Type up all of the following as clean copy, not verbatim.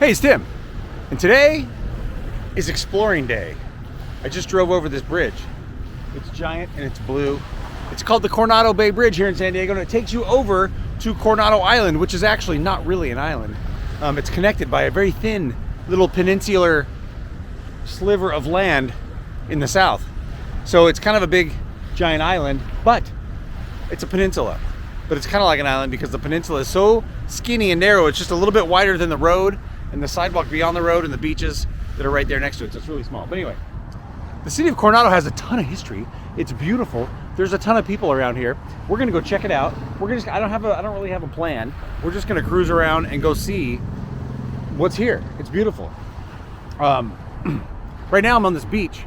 Hey, it's Tim, and today is exploring day. I just drove over this bridge. It's giant and it's blue. It's called the Coronado Bay Bridge here in San Diego, and it takes you over to Coronado Island, which is actually not really an island. It's connected by a very thin little peninsular sliver of land in the south. So it's kind of a big, giant island, but it's a peninsula. But it's kind of like an island because the peninsula is so skinny and narrow. It's just a little bit wider than the road and the sidewalk beyond the road and the beaches that are right there next to it. So it's really small. But anyway, the city of Coronado has a ton of history. It's beautiful. There's a ton of people around here. We're gonna go check it out. I don't really have a plan. We're just gonna cruise around and go see what's here. It's beautiful. Right now I'm on this beach,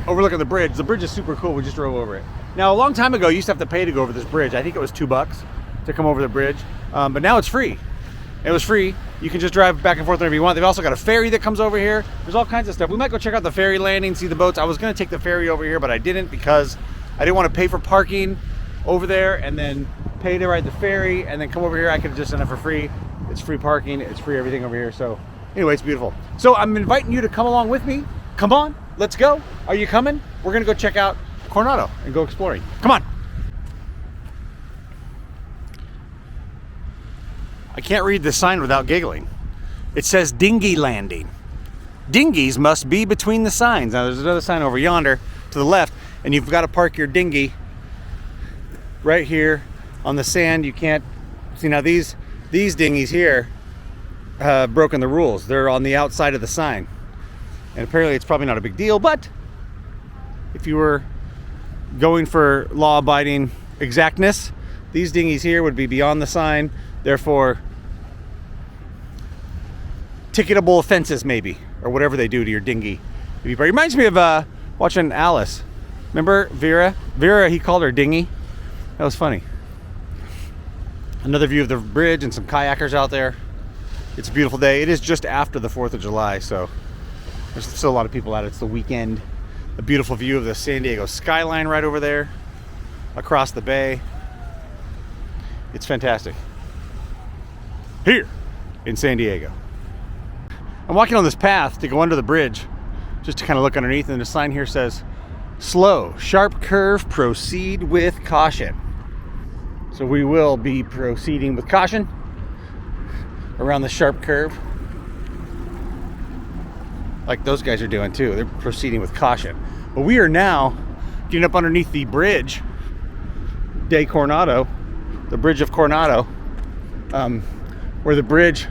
overlooking the bridge. The bridge is super cool. We just drove over it. Now, a long time ago, you used to have to pay to go over this bridge. I think it was $2 to come over the bridge, but now it's free. It was free. You can just drive back and forth whenever you want. They've also got a ferry that comes over here. There's all kinds of stuff. We might go check out the ferry landing, see the boats. I was gonna take the ferry over here, but I didn't because I didn't want to pay for parking over there and then pay to ride the ferry and then come over here. I could have just done it for free. It's free parking, it's free everything over here. So anyway, it's beautiful. So I'm inviting you to come along with me. Come on, let's go. Are you coming? We're gonna go check out Coronado and go exploring. Come on. I can't read this sign without giggling. It says dinghy landing. Dinghies must be between the signs. Now there's another sign over yonder to the left, and you've got to park your dinghy right here on the sand. You can't see now these dinghies here have broken the rules. They're on the outside of the sign. And apparently it's probably not a big deal, but if you were going for law-abiding exactness, these dinghies here would be beyond the sign, therefore ticketable offenses maybe, or whatever they do to your dinghy. It reminds me of watching Alice. Remember Vera? Vera, he called her dinghy. That was funny. Another view of the bridge and some kayakers out there. It's a beautiful day. It is just after the 4th of July, so there's still a lot of people out. It's the weekend. A beautiful view of the San Diego skyline right over there, across the bay. It's fantastic. Here in San Diego. I'm walking on this path to go under the bridge, just to kind of look underneath, and the sign here says, slow, sharp curve, proceed with caution. So we will be proceeding with caution around the sharp curve. Like those guys are doing too. They're proceeding with caution. But we are now getting up underneath the bridge de Coronado, the bridge of Coronado, where the bridge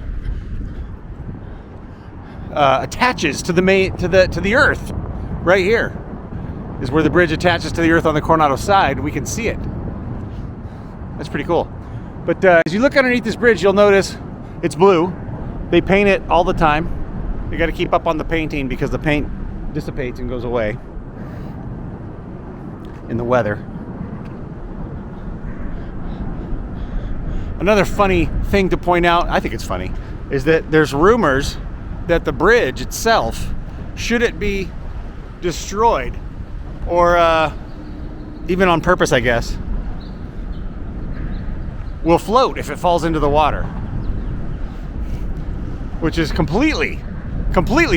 attaches to the earth. Right here is where the bridge attaches to the earth on the Coronado side. We can see it. That's pretty cool. But as you look underneath this bridge, you'll notice it's blue. They paint it all the time. You got to keep up on the painting because the paint dissipates and goes away in the weather. Another funny thing to point out, I think it's funny, is that there's rumors that the bridge itself, should it be destroyed or even on purpose, I guess, will float if it falls into the water, which is completely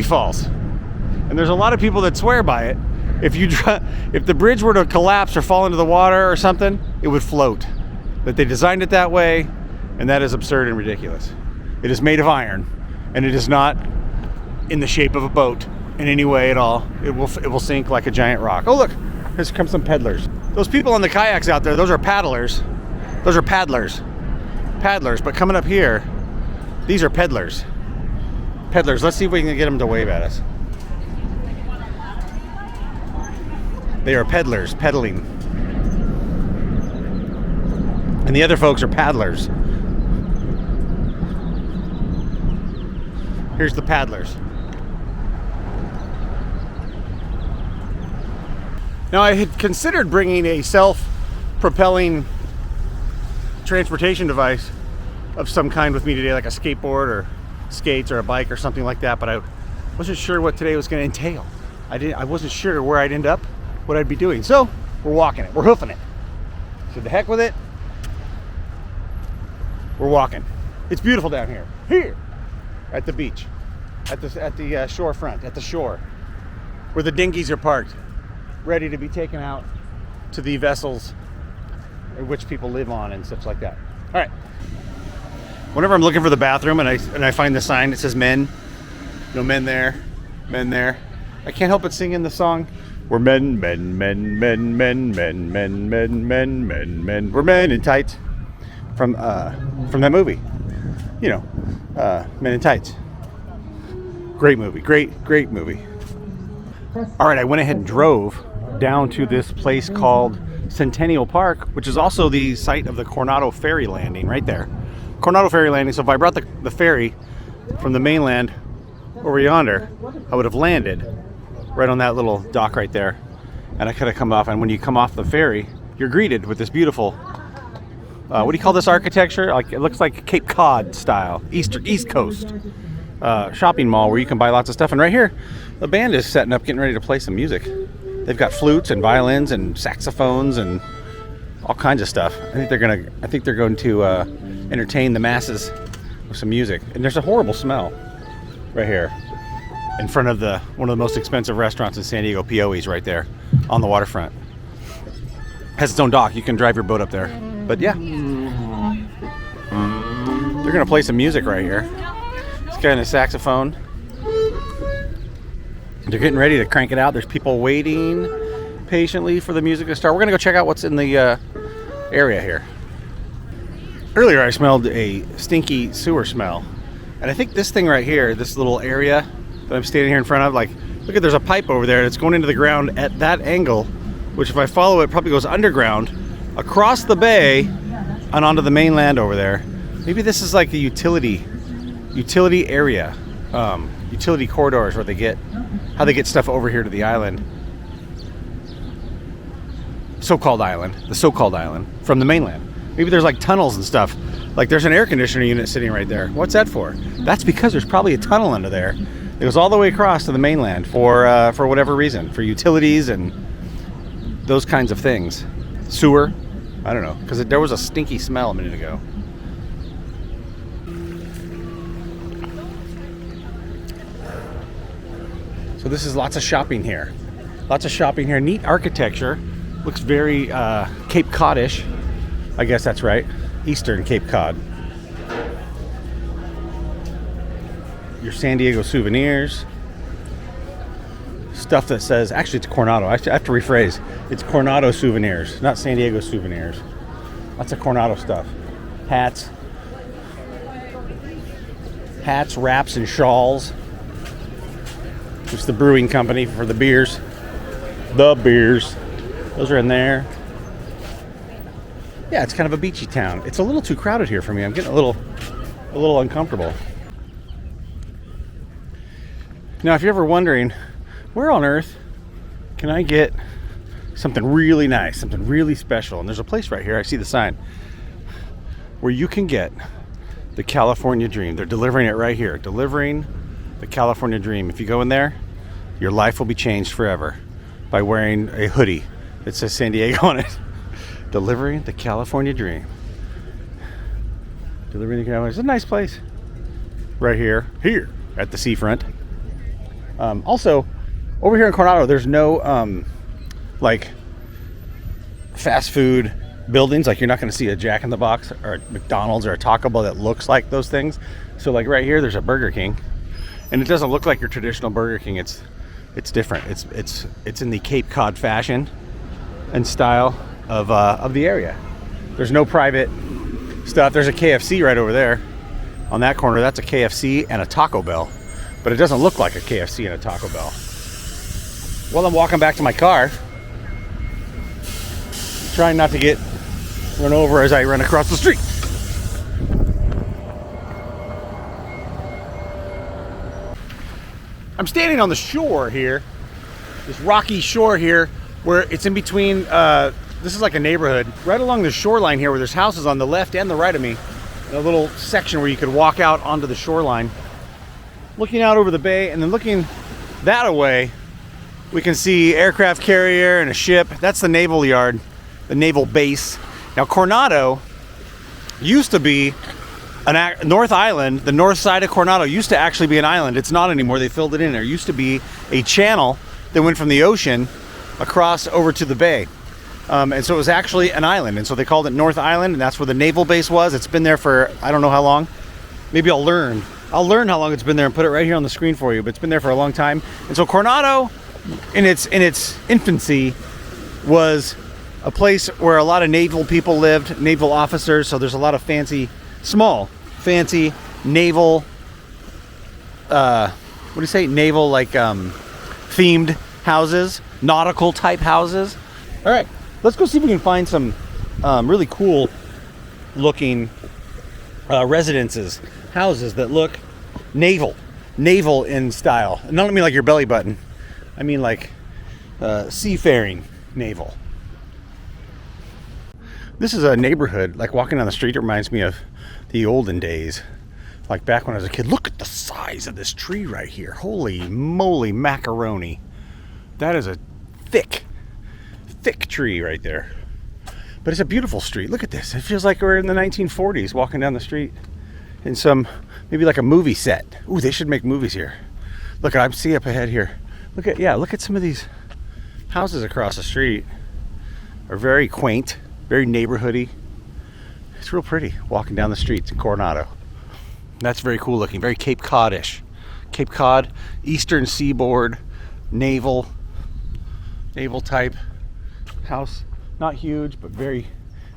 false. And there's a lot of people that swear by it. If the bridge were to collapse or fall into the water or something, it would float. That they designed it that way, and that is absurd and ridiculous. It is made of iron, and it is not in the shape of a boat in any way at all. It will sink like a giant rock. Oh look, here come some peddlers. Those people on the kayaks out there, those are paddlers. Those are paddlers. Paddlers, but coming up here, these are peddlers. Peddlers, let's see if we can get them to wave at us. They are peddlers, peddling. And the other folks are paddlers. Here's the paddlers. Now, I had considered bringing a self-propelling transportation device of some kind with me today, like a skateboard or skates or a bike or something like that, but I wasn't sure what today was going to entail. I wasn't sure where I'd end up, what I'd be doing. So we're walking it, we're hoofing it. So the heck with it. We're walking. It's beautiful down here. Here at the beach, at the shore front, at the shore, where the dinghies are parked, ready to be taken out to the vessels in which people live on and such like that. All right. Whenever I'm looking for the bathroom and I find the sign that says men, no men there, men there, I can't help but sing in the song. We're men, men, men, men, men, men, men, men, men, men, men. We're men in tights from that movie. You know, Men in Tights. Great movie. Great movie. All right, I went ahead and drove down to this place called Centennial Park, which is also the site of the Coronado Ferry landing right there. Coronado Ferry landing. So if I brought the ferry from the mainland over yonder, I would have landed right on that little dock right there, and I could have come off. And when you come off the ferry, you're greeted with this beautiful what do you call this architecture? Like, it looks like Cape Cod style, East Coast shopping mall where you can buy lots of stuff. And right here, the band is setting up, getting ready to play some music. They've got flutes and violins and saxophones and all kinds of stuff. I think they're going to entertain the masses with some music. And there's a horrible smell right here in front of one of the most expensive restaurants in San Diego, Pio's, right there on the waterfront. Has its own dock. You can drive your boat up there. But yeah, they're gonna play some music right here. This guy in a saxophone. They're getting ready to crank it out. There's people waiting patiently for the music to start. We're gonna go check out what's in the area here. Earlier I smelled a stinky sewer smell, and I think this thing right here, this little area that I'm standing here in front of, like, look at, there's a pipe over there that's going into the ground at that angle, which if I follow it probably goes underground across the bay and onto the mainland over there. Maybe this is like the utility area, utility corridors where how they get stuff over here to the island, the so-called island from the mainland. Maybe there's like tunnels and stuff. Like, there's an air conditioner unit sitting right there. What's that for? That's because there's probably a tunnel under there. It goes all the way across to the mainland for whatever reason, for utilities and those kinds of things. Sewer, I don't know, because there was a stinky smell a minute ago. So this is lots of shopping here. Neat architecture. Looks very Cape Cod-ish. I guess that's right. Eastern Cape Cod. Your San Diego souvenirs. Stuff that says, actually it's Coronado. I have to rephrase. It's Coronado souvenirs, not San Diego souvenirs. Lots of Coronado stuff. Hats, wraps, and shawls. It's the brewing company for the beers. Those are in there. Yeah, it's kind of a beachy town. It's a little too crowded here for me. I'm getting a little uncomfortable. Now, if you're ever wondering, where on earth can I get something really nice, something really special? And there's a place right here, I see the sign, where you can get the California Dream. They're delivering it right here. Delivering the California Dream. If you go in there, your life will be changed forever by wearing a hoodie that says San Diego on it. Delivering the California Dream. Delivering the California. It's a nice place. Right here at the seafront. Also, over here in Coronado, there's no like fast food buildings. Like, you're not going to see a Jack in the Box or a McDonald's or a Taco Bell that looks like those things. So, like, right here, there's a Burger King, and it doesn't look like your traditional Burger King. It's different. It's in the Cape Cod fashion and style of the area. There's no private stuff. There's a KFC right over there on that corner. That's a KFC and a Taco Bell, but it doesn't look like a KFC and a Taco Bell. Well, I'm walking back to my car, trying not to get run over as I run across the street. I'm standing on the shore here, this rocky shore here, where it's in between, this is like a neighborhood, right along the shoreline here, where there's houses on the left and the right of me, and a little section where you could walk out onto the shoreline. Looking out over the bay, and then looking that away, we can see aircraft carrier and a ship. That's the naval yard, the naval base. Now, Coronado used to be North Island, the north side of Coronado, used to actually be an island. It's not anymore. They filled it in. There used to be a channel that went from the ocean across over to the bay. And so it was actually an island. And so they called it North Island, and that's where the naval base was. It's been there for, I don't know how long. Maybe I'll learn how long it's been there and put it right here on the screen for you. But it's been there for a long time. And so Coronado, in its infancy, was a place where a lot of naval people lived, naval officers. So there's a lot of fancy naval, what do you say? Naval, like, themed houses, nautical type houses. All right, let's go see if we can find some really cool looking residences, houses that look naval in style. And I don't mean like your belly button. I mean like seafaring naval. This is a neighborhood, like walking down the street, it reminds me of the olden days. Like back when I was a kid. Look at the size of this tree right here. Holy moly macaroni. That is a thick tree right there. But it's a beautiful street. Look at this. It feels like we're in the 1940s walking down the street in some, maybe like a movie set. Ooh, they should make movies here. Look, I see up ahead here. Look at some of these houses across the street. Are very quaint, very neighborhoody. It's real pretty walking down the streets in Coronado. That's very cool looking, very Cape Cod-ish. Cape Cod, eastern seaboard, naval type house. Not huge, but very,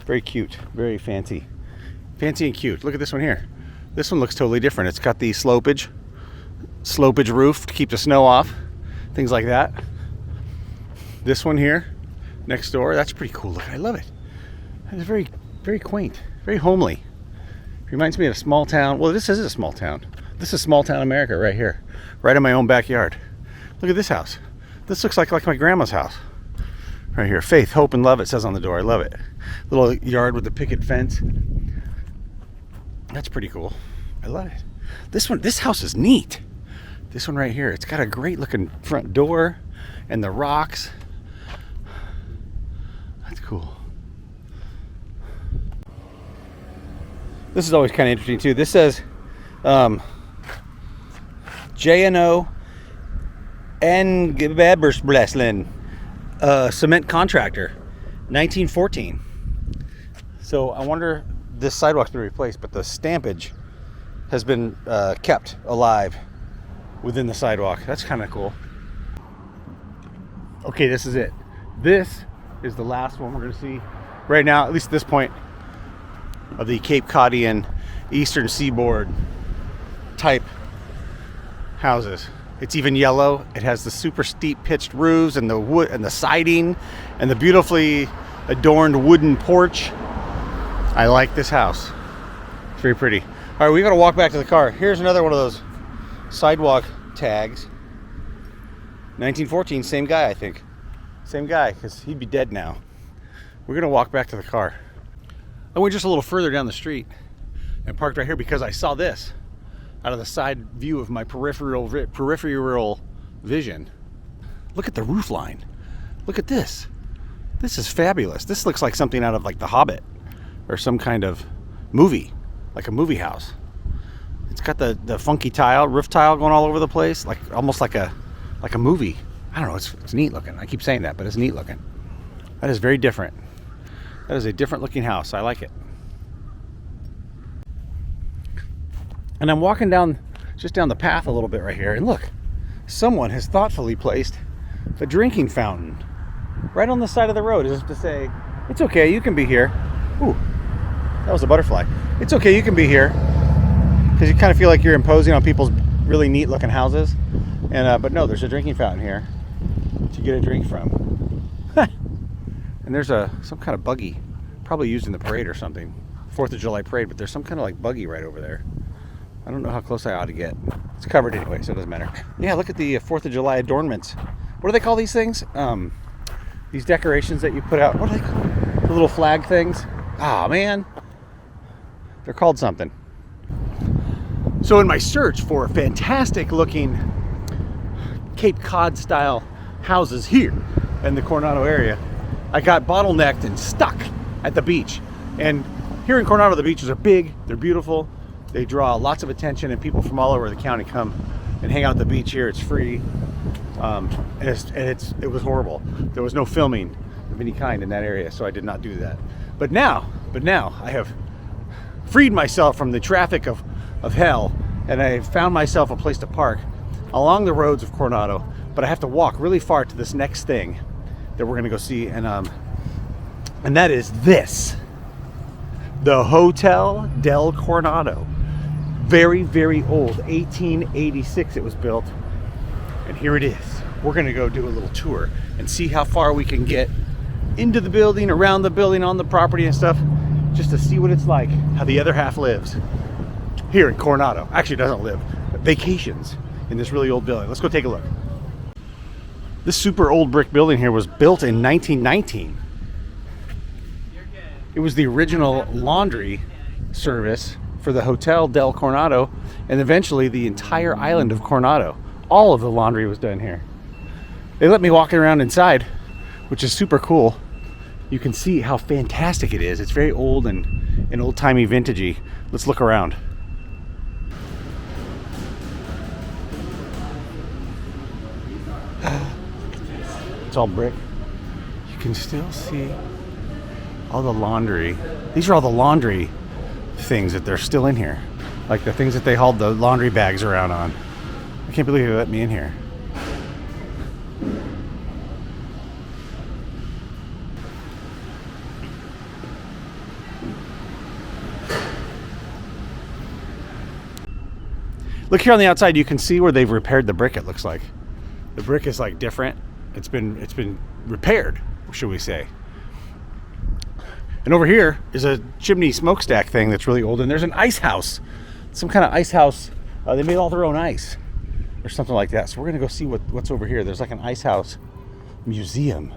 very cute, very fancy and cute. Look at this one here. This one looks totally different. It's got the slopage roof to keep the snow off, things like that. This one here, next door, that's pretty cool. Look, I love it. It's very, very quaint, very homely. Reminds me of a small town. Well, this is a small town. This is small town America right here, right in my own backyard. Look at this house. This looks like my grandma's house. Right here, faith, hope, and love, it says on the door. I love it. Little yard with the picket fence. That's pretty cool. I love it. This house is neat. This one right here, it's got a great looking front door and the rocks. That's cool. This is always kind of interesting too. This says J&O and Geberberslin. Cement contractor, 1914. So I wonder, this sidewalk's been replaced, but the stampage has been kept alive within the sidewalk. That's kind of cool. Okay, this is it. This is the last one we're going to see right now, at least at this point, of the Cape Codian eastern seaboard type houses. It's even yellow. It has the super steep pitched roofs and the wood and the siding and the beautifully adorned wooden porch. I like this house. It's very pretty. All right, we got to walk back to the car. Here's another one of those sidewalk tags. 1914, same guy, I think. Same guy, because he'd be dead now. We're going to walk back to the car. I went just a little further down the street and parked right here because I saw this out of the side view of my peripheral vision. Look at the roof line. Look at this. This is fabulous. This looks like something out of like The Hobbit or some kind of movie, like a movie house. It's got the funky roof tile going all over the place, like almost like a movie. I don't know, it's neat looking. I keep saying that, but it's neat looking. That is very different. That is a different looking house. I like it. And I'm walking just down the path a little bit right here, and look, someone has thoughtfully placed a drinking fountain right on the side of the road, as if to say, it's okay, you can be here. Ooh, that was a butterfly. It's okay, you can be here. Because you kind of feel like you're imposing on people's really neat looking houses. And but no, there's a drinking fountain here to get a drink from. And there's some kind of buggy, probably used in the parade or something. 4th of July parade, but there's some kind of like buggy right over there. I don't know how close I ought to get. It's covered anyway, so it doesn't matter. Yeah, look at the 4th of July adornments. What do they call these things? These decorations that you put out. What are they called? The little flag things. Oh man, they're called something. So in my search for fantastic looking Cape Cod style houses here in the Coronado area, I got bottlenecked and stuck at the beach. And here in Coronado, the beaches are big, they're beautiful, They draw lots of attention, and people from all over the county come and hang out at the beach here. It's free, and it was horrible. There was no filming of any kind in that area, so I did not do that. But now I have freed myself from the traffic of hell, and I found myself a place to park along the roads of Coronado. But I have to walk really far to this next thing that we're gonna go see, and that is this, the Hotel del Coronado. Very, very old, 1886 it was built, and here it is. We're gonna go do a little tour and see how far we can get into the building, around the building, on the property and stuff, just to see what it's like, how the other half lives here in Coronado. Actually, doesn't live, vacations in this really old building. Let's go take a look. This super old brick building here was built in 1919. It was the original laundry service for the Hotel del Coronado, and eventually the entire island of Coronado. All of the laundry was done here. They let me walk around inside, which is super cool. You can see how fantastic it is. It's very old and old-timey vintagey. Let's look around. It's all brick. You can still see all the laundry. These are all the laundry things that they're still in here, like the things that they hauled the laundry bags around on. I can't believe they let me in here. Look here on the outside, you can see where they've repaired the brick. It looks like the brick is like different. It's been repaired, should we say. And over here is a chimney smokestack thing that's really old, and there's an ice house, some kind of ice house. They made all their own ice or something like that. So we're gonna go see what's over here. There's like an ice house museum.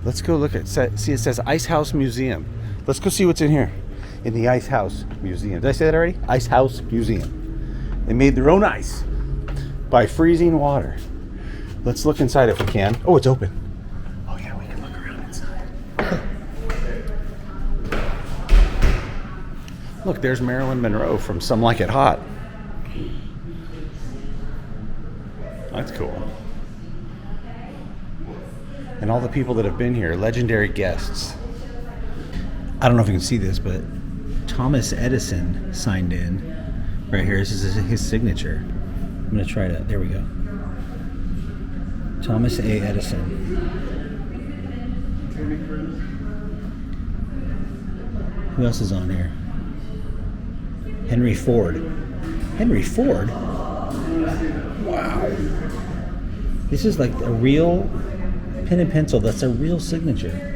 Let's go look at, see, it says Ice House Museum. Let's go see what's in here in the Ice House Museum. Did I say that already? Ice House Museum. They made their own ice by freezing water. Let's look inside if we can. Oh, it's open. Oh yeah, we can look around inside. Look, there's Marilyn Monroe from Some Like It Hot. That's cool. And all the people that have been here, legendary guests. I don't know if you can see this, but Thomas Edison signed in right here. This is his signature. I'm gonna try to, there we go. Thomas A. Edison. Who else is on here? Henry Ford. Henry Ford? Wow. This is like a real pen and pencil. That's a real signature.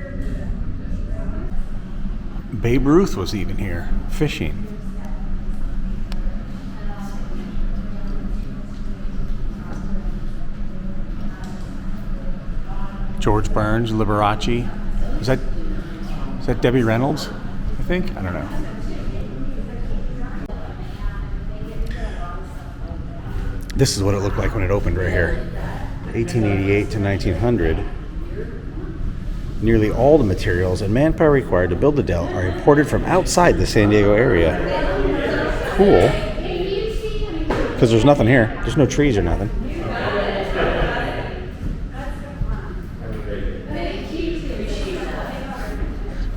Babe Ruth was even here, fishing. George Burns, Liberace. Is that Debbie Reynolds? I think? I don't know. This is what it looked like when it opened right here. 1888 to 1900. Nearly all the materials and manpower required to build the Del are imported from outside the San Diego area. Cool. Because there's nothing here. There's no trees or nothing.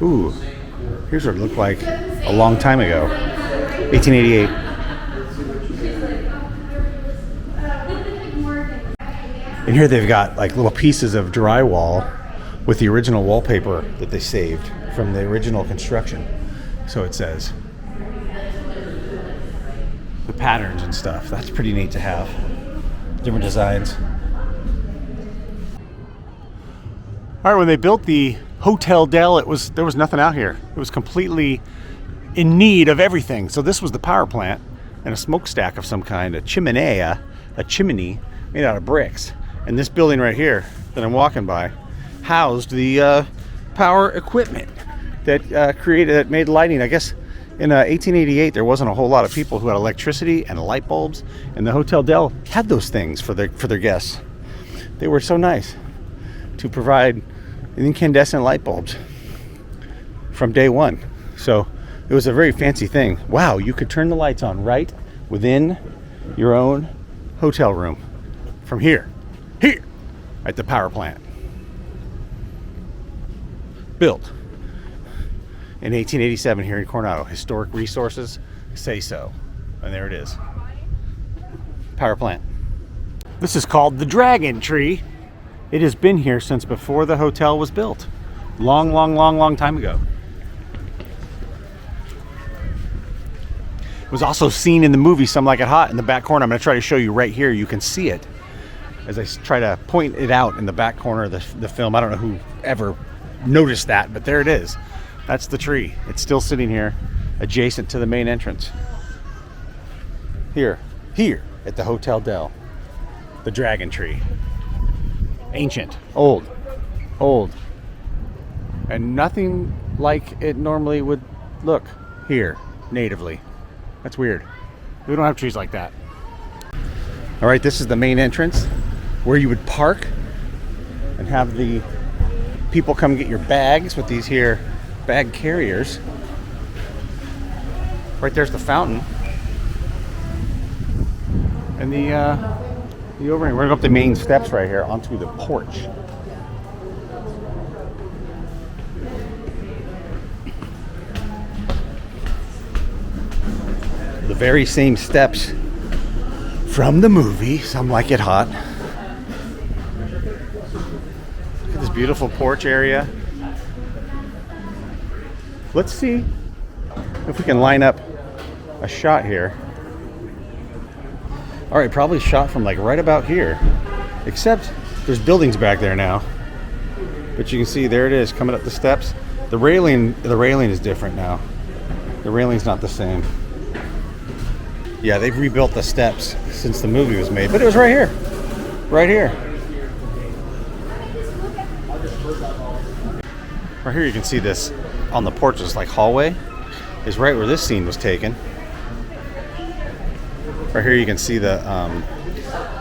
Ooh, here's what it looked like a long time ago. 1888. And here they've got like little pieces of drywall with the original wallpaper that they saved from the original construction. So it says the patterns and stuff. That's pretty neat to have. Different designs. All right, when they built the Hotel Del, there was nothing out here. It was completely in need of everything. So this was the power plant and a smokestack of some kind, a chimney made out of bricks. And this building right here that I'm walking by housed the power equipment that made lighting. I guess in 1888 there wasn't a whole lot of people who had electricity and light bulbs, and the Hotel Del had those things for their guests. They were so nice to provide incandescent light bulbs. from day one. So it was a very fancy thing. Wow, you could turn the lights on right within your own hotel room from here at the power plant. Built in 1887 here in Coronado. Historic resources say so. And there it is. Power plant. This is called the Dragon Tree. It has been here since before the hotel was built. Long time ago. It was also seen in the movie Some Like It Hot in the back corner. I'm going to try to show you right here. You can see it as I try to point it out in the back corner of the film. I don't know who ever noticed that, but there it is. That's the tree. It's still sitting here adjacent to the main entrance. Here at the Hotel del, the Dragon Tree. Ancient, old, and nothing like it normally would look here natively. That's weird. We don't have trees like that. All right, this is the main entrance where you would park and have the people come get your bags with these here bag carriers. Right there's the fountain. And the overhang. We're gonna go up the main steps right here onto the porch. The very same steps from the movie Some Like It Hot. Look at this beautiful porch area. Let's see if we can line up a shot here. All right, probably shot from like right about here, except there's buildings back there now. But you can see there it is coming up the steps. The railing is different now. The railing's not the same. Yeah, they've rebuilt the steps since the movie was made, but it was right here. Right here. Right here you can see this on the porch, this like hallway is right where this scene was taken. Right here you can see the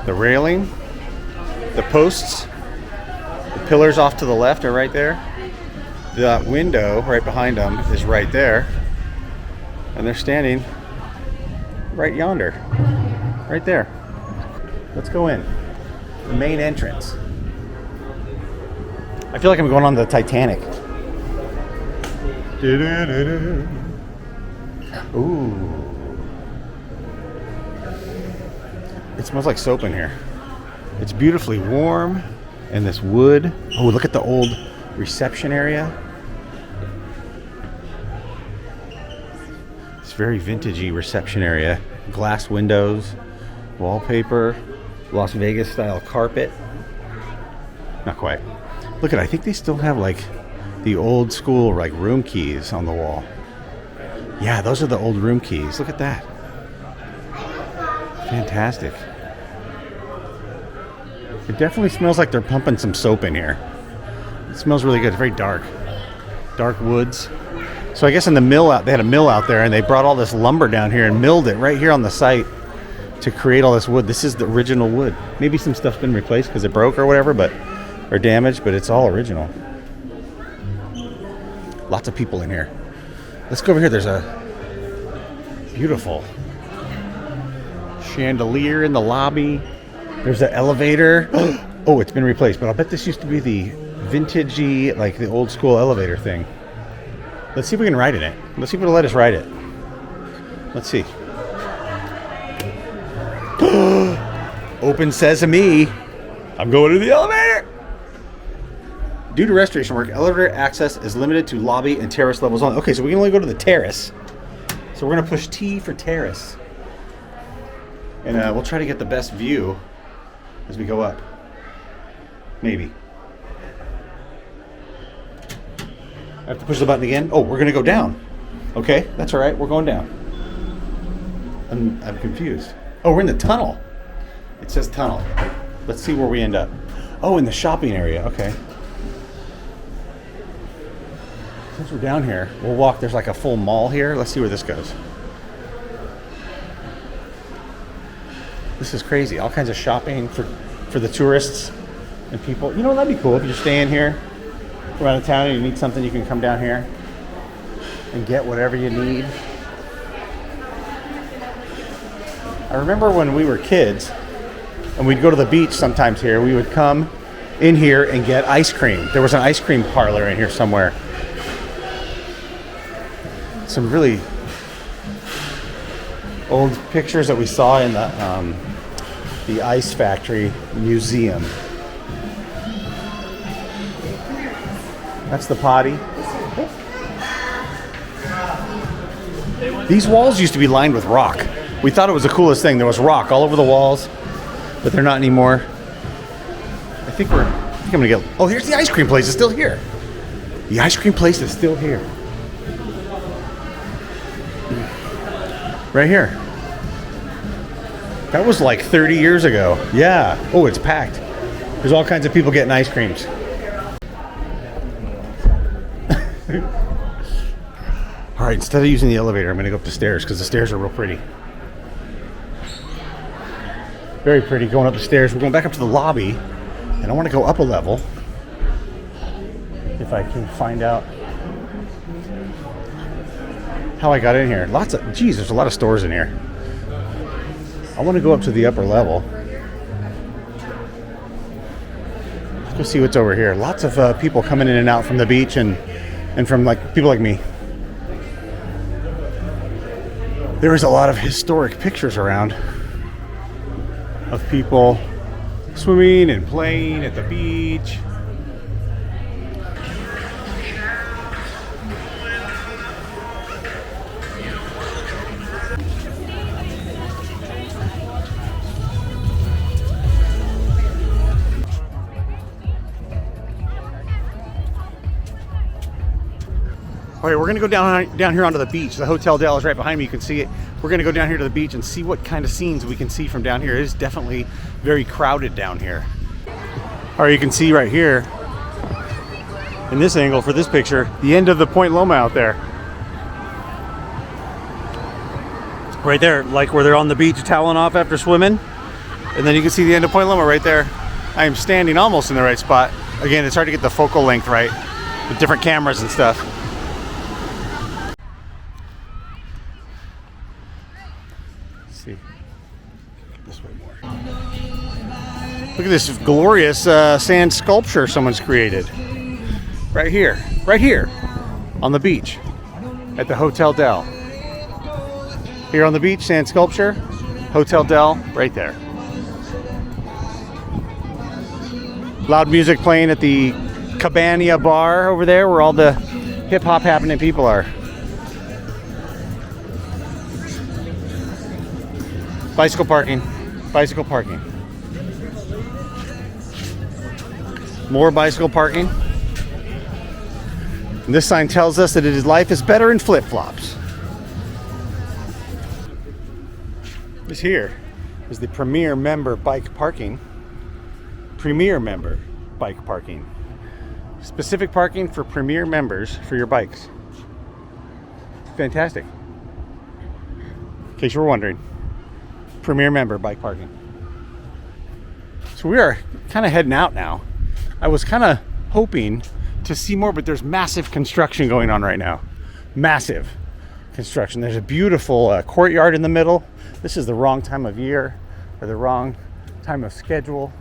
railing, the posts, the pillars off to the left are right there. The window right behind them is right there. And they're standing right yonder, right there. Let's go in. The main entrance. I feel like I'm going on the Titanic. Ooh. It smells like soap in here. It's beautifully warm, and this wood. Oh, look at the old reception area. It's very vintagey reception area. Glass windows, wallpaper, Las Vegas style carpet. Not quite. Look at, I think they still have like the old school like room keys on the wall. Yeah, those are the old room keys. Look at that. Fantastic. It definitely smells like they're pumping some soap in here. It smells really good. It's very dark. Dark woods. So I guess in the mill they had a mill out there and they brought all this lumber down here and milled it right here on the site to create all this wood. This is the original wood. Maybe some stuff's been replaced because it broke or whatever, or damaged, but it's all original. Lots of people in here. Let's go over here. There's a beautiful chandelier in the lobby. There's an elevator. Oh, it's been replaced, but I'll bet this used to be the vintagey, like the old school elevator thing. Let's see if we can ride in it. Let's see if it'll let us ride it. Let's see. Open sesame. I'm going to the elevator. Due to restoration work, elevator access is limited to lobby and terrace levels only. Okay, so we can only go to the terrace. So we're going to push T for terrace. And we'll try to get the best view as we go up. Maybe. I have to push the button again. Oh, we're going to go down. Okay, that's all right. We're going down. I'm confused. Oh, we're in the tunnel. It says tunnel. Let's see where we end up. Oh, in the shopping area. Okay. Since we're down here, we'll walk. There's like a full mall here. Let's see where this goes. This is crazy. All kinds of shopping for the tourists and people. You know, that'd be cool if you're staying here from out of town and you need something, you can come down here. and get whatever you need. I remember when we were kids and we'd go to the beach sometimes here, we would come in here and get ice cream. There was an ice cream parlor in here somewhere. Some really old pictures that we saw in the ice factory museum. That's the potty. These walls used to be lined with rock. We thought it was the coolest thing. There was rock all over the walls, but they're not anymore. I think I'm gonna get. Oh, here's the ice cream place. It's still here. The ice cream place is still here. Right here. That was like 30 years ago. Yeah. Oh, it's packed. There's all kinds of people getting ice creams. All right, instead of using the elevator, I'm going to go up the stairs because the stairs are real pretty. Very pretty going up the stairs. We're going back up to the lobby, and I want to go up a level if I can find out how I got in here. Geez, there's a lot of stores in here. I want to go up to the upper level. Let's go see what's over here. Lots of people coming in and out from the beach and from like people like me. There is a lot of historic pictures around of people swimming and playing at the beach. All right, we're gonna go down here onto the beach. The Hotel Del is right behind me, you can see it. We're gonna go down here to the beach and see what kind of scenes we can see from down here. It is definitely very crowded down here. All right, you can see right here, in this angle for this picture, the end of the Point Loma out there. Right there, like where they're on the beach toweling off after swimming. And then you can see the end of Point Loma right there. I am standing almost in the right spot. Again, it's hard to get the focal length right with different cameras and stuff. Look at this glorious sand sculpture someone's created. Right here on the beach at the Hotel Del. Here on the beach, sand sculpture, Hotel Del, right there. Loud music playing at the Cabana bar over there where all the hip hop happening people are. Bicycle parking, bicycle parking. More bicycle parking. And this sign tells us that life is better in flip-flops. This here is the Premier Member Bike Parking. Premier Member Bike Parking. Specific parking for Premier members for your bikes. Fantastic. In case you were wondering. Premier Member Bike Parking. So we are kind of heading out now. I was kind of hoping to see more, but there's massive construction going on right now. Massive construction. There's a beautiful courtyard in the middle. This is the wrong time of year or the wrong time of schedule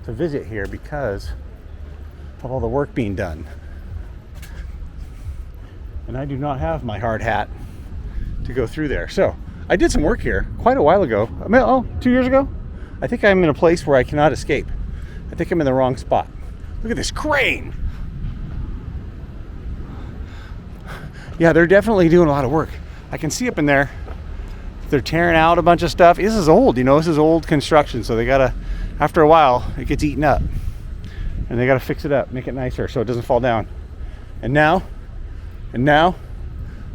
to visit here because of all the work being done. And I do not have my hard hat to go through there. So I did some work here quite a while ago. 2 years ago. I think I'm in a place where I cannot escape. I think I'm in the wrong spot. Look at this crane. Yeah, they're definitely doing a lot of work. I can see up in there, they're tearing out a bunch of stuff. This is old, this is old construction. So they gotta, after a while, it gets eaten up. And they gotta fix it up, make it nicer so it doesn't fall down. And now,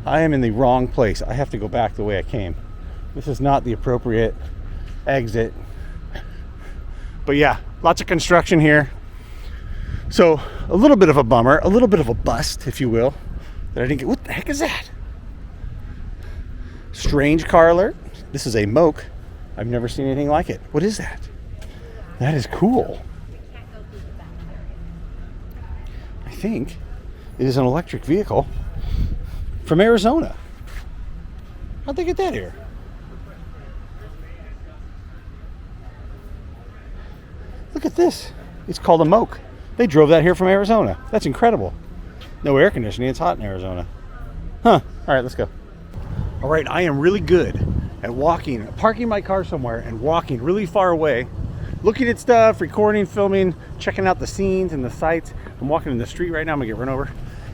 I am in the wrong place. I have to go back the way I came. This is not the appropriate exit. But yeah, lots of construction here. So a little bit of a bummer, a little bit of a bust, if you will, that I didn't get. What the heck is that? Strange car alert. This is a Moke. I've never seen anything like it. What is that? That is cool. I think it is an electric vehicle. from Arizona. How'd they get that here? Look at this. It's called a moke. They drove that here from Arizona. That's incredible. No air conditioning. It's hot in Arizona. Huh. All right, let's go. All right, I am really good at walking, parking my car somewhere and walking really far away, looking at stuff, recording, filming, checking out the scenes and the sights. I'm walking in the street right now. I'm gonna get run over.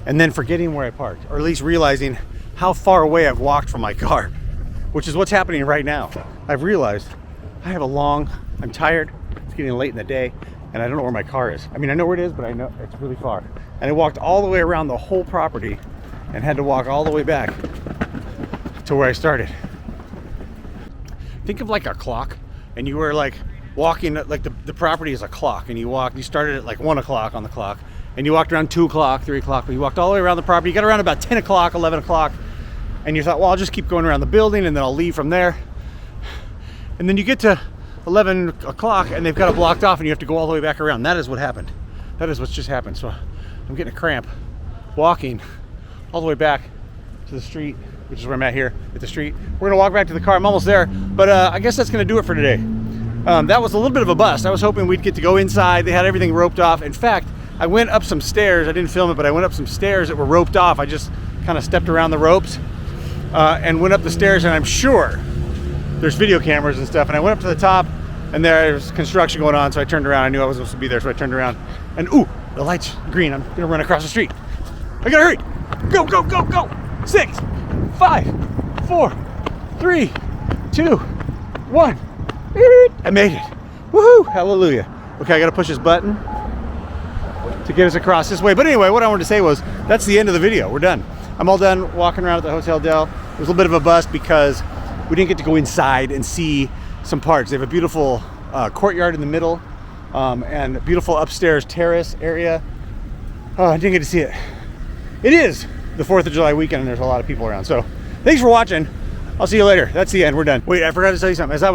And then forgetting where I parked, or at least realizing how far away I've walked from my car, which is what's happening right now. I've realized I'm tired. It's getting late in the day and I don't know where my car is. I mean, I know where it is, but I know it's really far. And I walked all the way around the whole property and had to walk all the way back to where I started. Think of like a clock, and you were like walking, like the property is a clock, and you started at like 1 o'clock on the clock, and you walked around 2 o'clock, 3 o'clock, but you walked all the way around the property. You got around about 10 o'clock, 11 o'clock, and you thought, well, I'll just keep going around the building and then I'll leave from there. And then you get to 11 o'clock and they've got it blocked off and you have to go all the way back around. That is what happened. That is what's just happened. So I'm getting a cramp walking all the way back to the street, which is where I'm at here at the street. We're gonna walk back to the car. I'm almost there, but I guess that's gonna do it for today. That was a little bit of a bust. I was hoping we'd get to go inside. They had everything roped off. In fact, I went up some stairs. I didn't film it, but I went up some stairs that were roped off. I just kind of stepped around the ropes and went up the stairs, and I'm sure there's video cameras and stuff. And I went up to the top, and there's construction going on, so I turned around. I knew I wasn't supposed to be there, so I turned around. And ooh, the light's green. I'm gonna run across the street. I gotta hurry. Go, go, go, go. 6, 5, 4, 3, 2, 1. I made it. Woohoo! Hallelujah. Okay, I gotta push this button to get us across this way. But anyway, what I wanted to say was that's the end of the video. We're done. I'm all done walking around at the Hotel Del. It was a little bit of a bust because we didn't get to go inside and see some parts. They have a beautiful courtyard in the middle and a beautiful upstairs terrace area. I didn't get to see it. It is the 4th of July weekend and there's a lot of people around. So thanks for watching. I'll see you later. That's the end. We're done. Wait, I forgot to tell you something. As I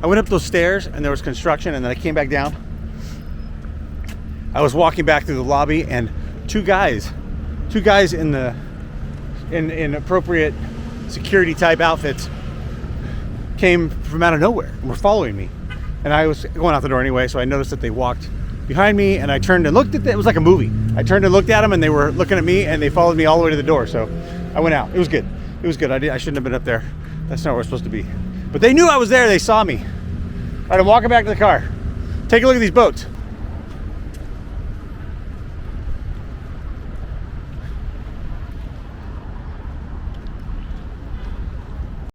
went up those stairs and there was construction, and then I came back down. I was walking back through the lobby, and two guys in appropriate security type outfits came from out of nowhere and were following me. And I was going out the door anyway, so I noticed that they walked behind me, and I turned and looked at them. It was like a movie. I turned and looked at them, and they were looking at me, and they followed me all the way to the door. So I went out. It was good. It was good. I shouldn't have been up there. That's not where we're supposed to be. But they knew I was there. They saw me. All right, I'm walking back to the car. Take a look at these boats.